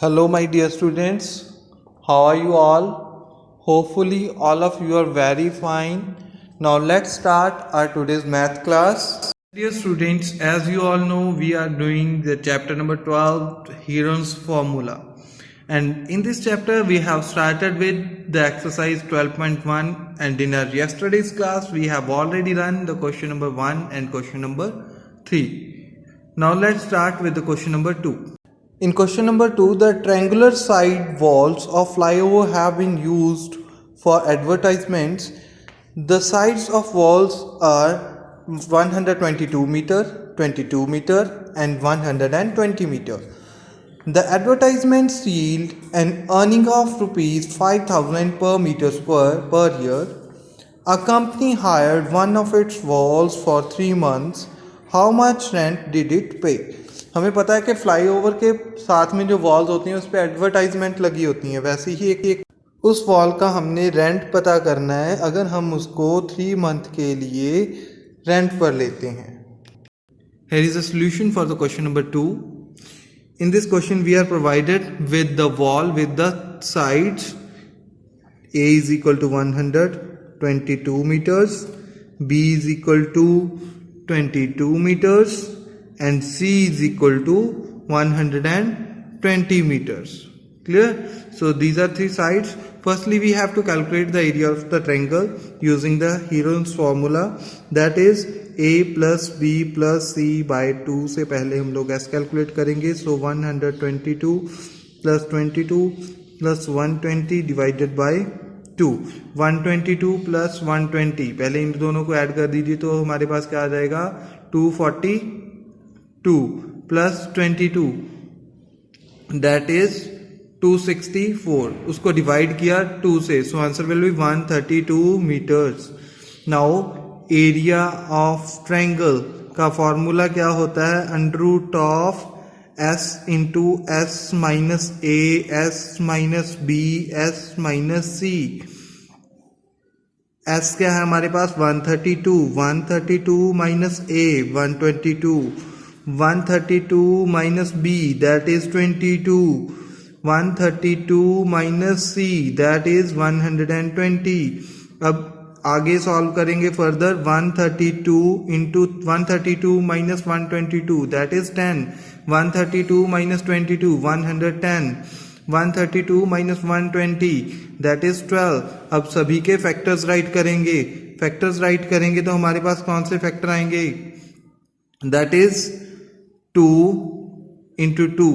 Hello, my dear students. How are you all? Hopefully, all of you are very fine. Now, let's start our today's math class. Dear students, as you all know, we are doing the chapter number 12, Heron's Formula. And in this chapter, we have started with the exercise 12.1. And in our yesterday's class, we have already done the question number 1 and question number 3. Now, let's start with the question number 2. In question number 2, the triangular side walls of flyover have been used for advertisements. The sides of walls are 122 meter, 22 meter and 120 meter. The advertisements yield an earning of rupees 5,000 per meter square per year. A company hired one of its walls for 3 months. How much rent did it pay? हमें पता है कि flyover के साथ में जो walls होती हैं उस पर एडवर्टाइजमेंट लगी होती हैं, वैसे ही एक उस वॉल का हमने रेंट पता करना है अगर हम उसको 3 मंथ के लिए रेंट पर लेते हैं. Here is a solution for the question number 2. In this question we are provided with the wall with the sides A is equal to 122 meters, B is equal to 22 meters and C is equal to 120 meters. Clear? So these are 3 sides. Firstly, we have to calculate the area of the triangle using the Heron's formula, that is A plus B plus C by 2 से पहले हम लोग S calculate करेंगे. So 122 plus 22 plus 120 divided by 2. 122 plus 120, पहले इन दोनों को add कर दीजिए तो हमारे पास क्या आ जाएगा 242 plus 22 that is 264. उसको डिवाइड किया 2 से, so answer will be 132 metres. Now area of triangle का फॉर्मूला क्या होता है, under root of S into S minus A S minus B S minus C. S क्या है हमारे पास 132 minus A 122, 132 minus B that is 22, 132 minus C that is 120. अब आगे सॉल्व करेंगे further. 132 into 132 minus 122 that is 10, 132 minus 22 110, 132 minus 120 that is 12. अब सभी के फैक्टर्स राइट करेंगे तो हमारे पास कौन से फैक्टर आएंगे, that is 2 इंटू 2.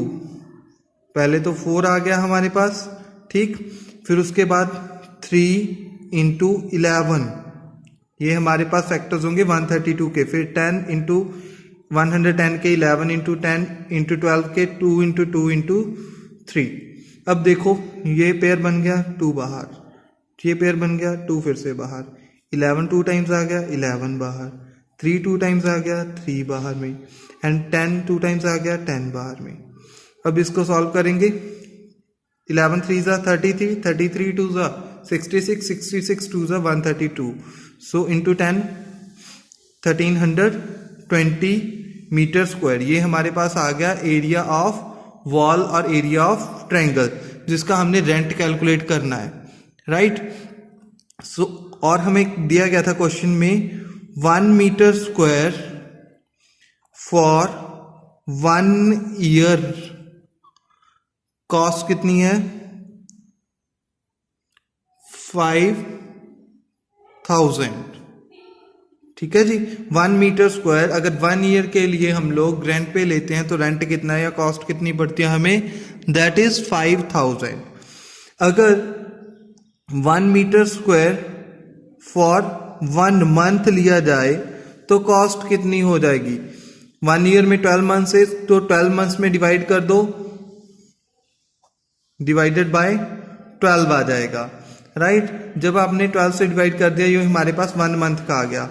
पहले तो 4 आ गया हमारे पास, ठीक. फिर उसके बाद 3 इंटू 11, ये हमारे पास फैक्टर्स होंगे 132 के. फिर 10 इंटू 110 के 11 इंटू 10 इंटू 12 के 2 इंटू 2 इंटू 3. अब देखो ये पेयर बन गया 2 बाहर, ये पेयर बन गया 2 फिर से बाहर, 11 2 टाइम्स आ गया 11 बाहर, 3 2 टाइम्स आ गया 3 बाहर में एंड 10 2 टाइम्स आ गया 10 बाहर में. अब इसको सॉल्व करेंगे. 11 3 जा 33, 33 2 जा 66, 66 2 जा 132. So into 10 1320 metre square. ये हमारे पास आ गया एरिया ऑफ वॉल और एरिया ऑफ ट्रायंगल जिसका हमने रेंट कैलकुलेट करना है, राइट. सो और हमें दिया गया था क्वेश्चन में 1 metre square for 1 year cost कितनी है 5,000. ठीक है जी. 1 मीटर स्क्वायर अगर 1 ईयर के लिए हम लोग रेंट पे लेते हैं तो रेंट कितना है या कॉस्ट कितनी पड़ती है हमें, दैट इज 5,000. अगर 1 मीटर स्क्वायर फॉर 1 मंथ लिया जाए तो कॉस्ट कितनी हो जाएगी. 1 ईयर में 12 मंथ्स है तो 12 मंथ्स में डिवाइड कर दो, डिवाइडेड बाय 12 आ जाएगा, राइट. जब आपने 12 से डिवाइड कर दिया ये हमारे पास 1 मंथ का आ गया.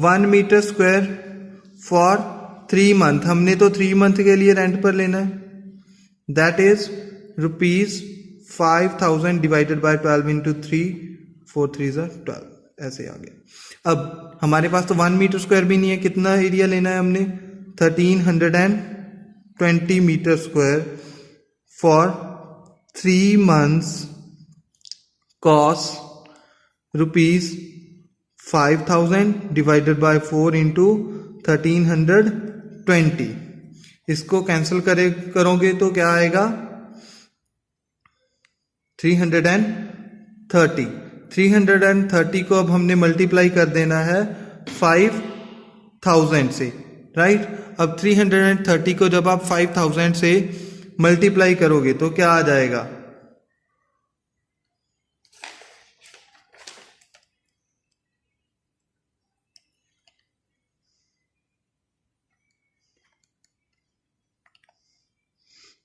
1 मीटर स्क्वायर फॉर 3 मंथ, हमने तो 3 मंथ के लिए रेंट पर लेना है, that is rupees 5,000 divided by 12 into 3, 4 3 12, ऐसे आ गया. अब हमारे पास तो 1 मीटर स्क्वायर भी नहीं है, कितना एरिया लेना है हमने 1320 metre square for 3 months cost rupees 5000 divided by 4 into 1320. इसको कैंसिल करोगे तो क्या आएगा 330. 330 को अब हमने मल्टीप्लाई कर देना है 5000 से, राइट. अब 330 को जब आप 5000 से मल्टीप्लाई करोगे तो क्या आ जाएगा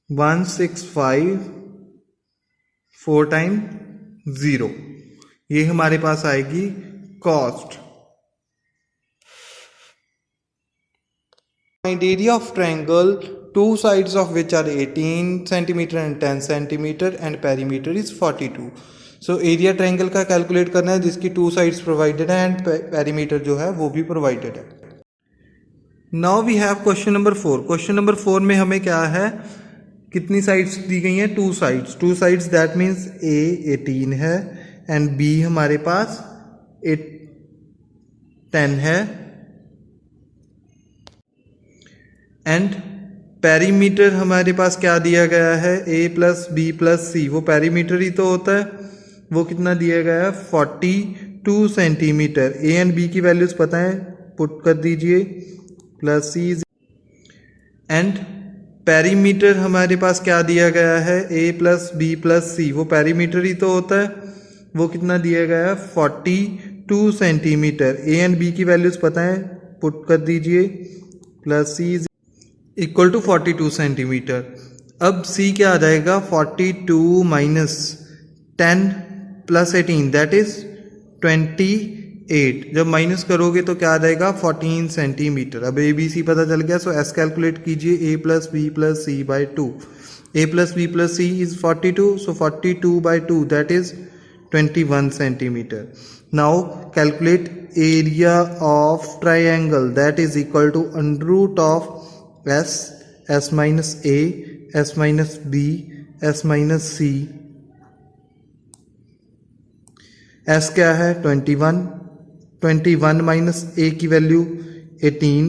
165 4 टाइम 0. ये हमारे पास आएगी cost. Find area of triangle, two sides of which are 18 centimeter and 10 centimeter and perimeter is 42. So area triangle का कैलकुलेट करना है जिसकी टू साइड्स प्रोवाइडेड है एंड पेरीमीटर जो है वो भी प्रोवाइडेड है. Now we have question number 4. Question number 4 में हमें क्या है, कितनी साइड्स दी गई हैं, two sides. Two sides that means a 18 है एंड बी हमारे पास 10 है एंड पेरीमीटर हमारे पास क्या दिया गया है a प्लस बी प्लस सी. वो पेरीमीटर ही तो होता है. वो कितना दिया गया है 42 सेंटीमीटर. a एंड b की वैल्यूज पता है, पुट कर दीजिए प्लस सी एंड पेरीमीटर हमारे पास क्या दिया गया है a प्लस बी प्लस सी. वो पेरीमीटर ही तो होता है. वो कितना दिया गया है 42 सेंटीमीटर. a एंड b की वैल्यूज पता है, पुट कर दीजिए plus C equal to 42 centimetre. अब C क्या आ जाएगा 42 माइनस 10 प्लस 18 दैट इज 28. जब माइनस करोगे तो क्या आ जाएगा 14 सेंटीमीटर. अब ए बी सी पता चल गया. सो एस कैलकुलेट कीजिए a plus B plus C by 2. a plus B plus C is 42. So 42 by 2 that is 21 centimetre. Now calculate area of triangle that is equal to under root of s minus a, s minus b, s minus c. s क्या है 21. 21 minus a की value 18.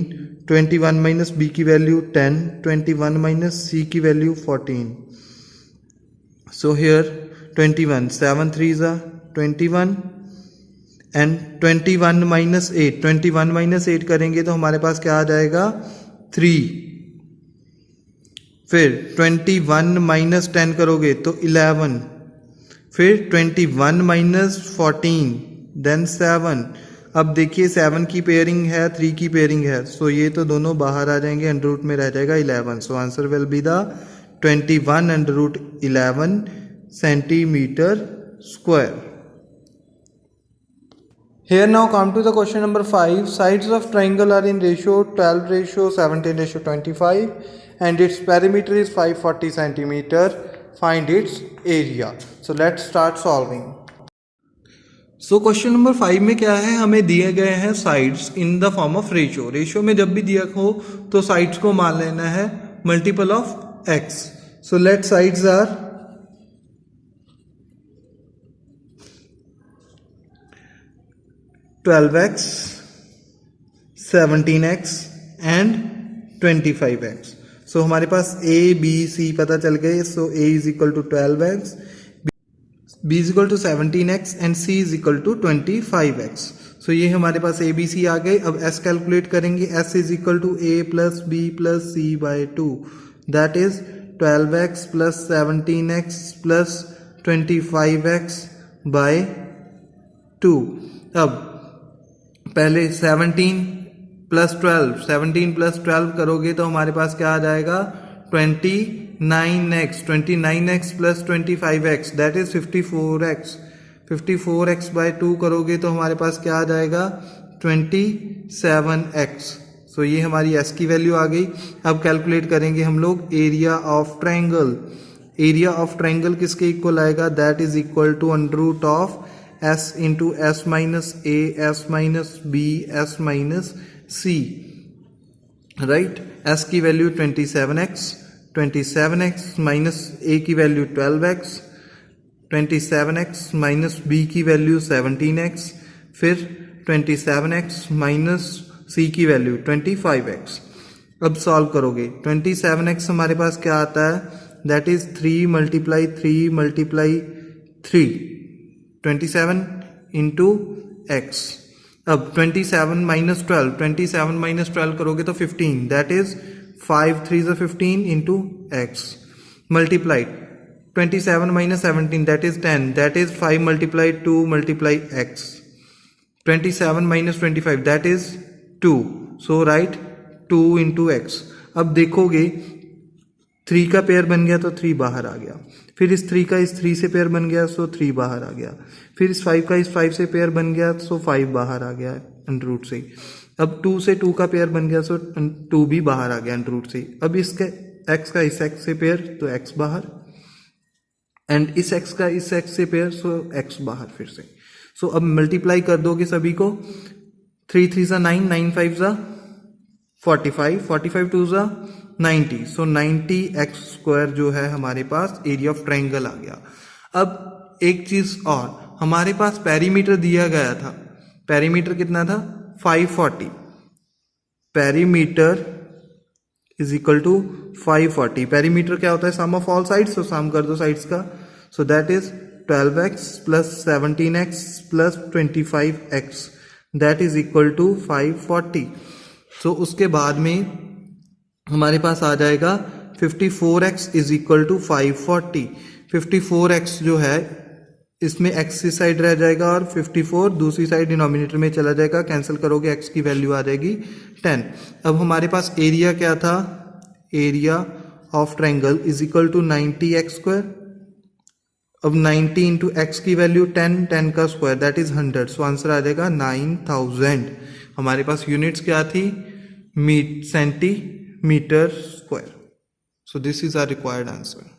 21 minus b की value 10. 21 minus c की value 14. So here 21 7 3s are 21 and 21 minus 8. 21 minus 8 करेंगे तो हमारे पास क्या आ जाएगा 3. फिर 21 माइनस 10 करोगे तो 11. फिर 21 माइनस 14 देन 7. अब देखिए 7 की पेयरिंग है 3 की पेयरिंग है. सो ये तो दोनों बाहर आ जाएंगे, अंडर रूट में रह जाएगा 11. So answer will be the 21 under root 11 centimetre square. Here now come to the question number 5. Sides of triangle are in ratio 12 ratio 17 ratio 25 and its perimeter is 540 centimeter. Find its area. So let's start solving. So question number 5 में क्या है, हमें दिए गए हैं sides in the form of ratio. Ratio में जब भी दिया हो तो sides को मान लेना है multiple of x. So let sides are 12x, 17x and 25x. So हमारे पास a b c पता चल गए. So a is equal to 12x, b is equal to 17x and c is equal to 25x. So ये हमारे पास a b c आ गए. अब s कैलकुलेट करेंगे. s is equal to a plus b plus c by 2 that is 12x plus 17x plus 25x by 2. अब पहले 17 plus 12, 17 plus 12 करोगे तो हमारे पास क्या आ जाएगा 29x. 29x plus 25x that is 54x. 54x by 2 करोगे तो हमारे पास क्या आ जाएगा 27x. सो ये हमारी s की वैल्यू आ गई. अब कैलकुलेट करेंगे हम लोग area of triangle. Area of triangle किसके इक्वल आएगा, that is equal to under root of s into s minus a, s minus b, s minus c. Right, s की value 27x, 27x minus a की value 12x, 27x minus b की value 17x, फिर 27x minus c की value 25x। अब solve करोगे 27x हमारे पास क्या आता है, that is 3 multiply 3 multiply 3, 27 into x। अब 27 माइनस 12, 27 माइनस 12 करोगे तो 15, that is 5 3 is 15 into x, multiply 27 minus 17, that is 10, that is 5 multiply 2 multiply x, 27 minus 25, that is 2, so right 2 into x. अब देखोगे 3 का पेयर बन गया तो 3 बाहर आ गया, फिर इस 3 का इस 3 से पेयर बन गया सो 3 बाहर आ गया, फिर इस 5 का इस 5 से पेयर बन गया सो 5 बाहर आ गया अंडर रूट से। अब 2 से 2 का पेयर बन गया सो 2 भी बाहर आ गया अंडर रूट से। अब इसके x का इस x से पेयर तो x बाहर, एंड इस x का इस x से पेयर सो x बाहर फिर से। सो अब मल्टीप्लाई कर दोगे सभी को, 3 3 सा 9, 9 5 सा 45, 45 2 सा 90, सो 90x स्क्वायर जो है हमारे पास एरिया ऑफ ट्रायंगल आ गया। अब एक चीज और, हमारे पास पेरीमीटर दिया गया था, पेरीमीटर कितना था 540, perimeter is equal to 540। Perimeter क्या होता है, सम ऑफ ऑल साइड्स, तो सम कर दो साइड्स का, so that is 12x plus 17x plus 25x, that is equal to 540। So उसके बाद में हमारे पास आ जाएगा 54x is equal to 540। 54x जो है इसमें x की साइड रह जाएगा और 54 दूसरी साइड डिनोमिनेटर में चला जाएगा, कैंसिल करोगे x की वैल्यू आ जाएगी 10। अब हमारे पास एरिया क्या था, area of triangle is equal to 90x square. अब 90 इंटू एक्स की वैल्यू 10, 10 का square that is 100, so answer आ जाएगा 9000। हमारे पास यूनिट्स क्या थी, centimetre square. So this is our required answer.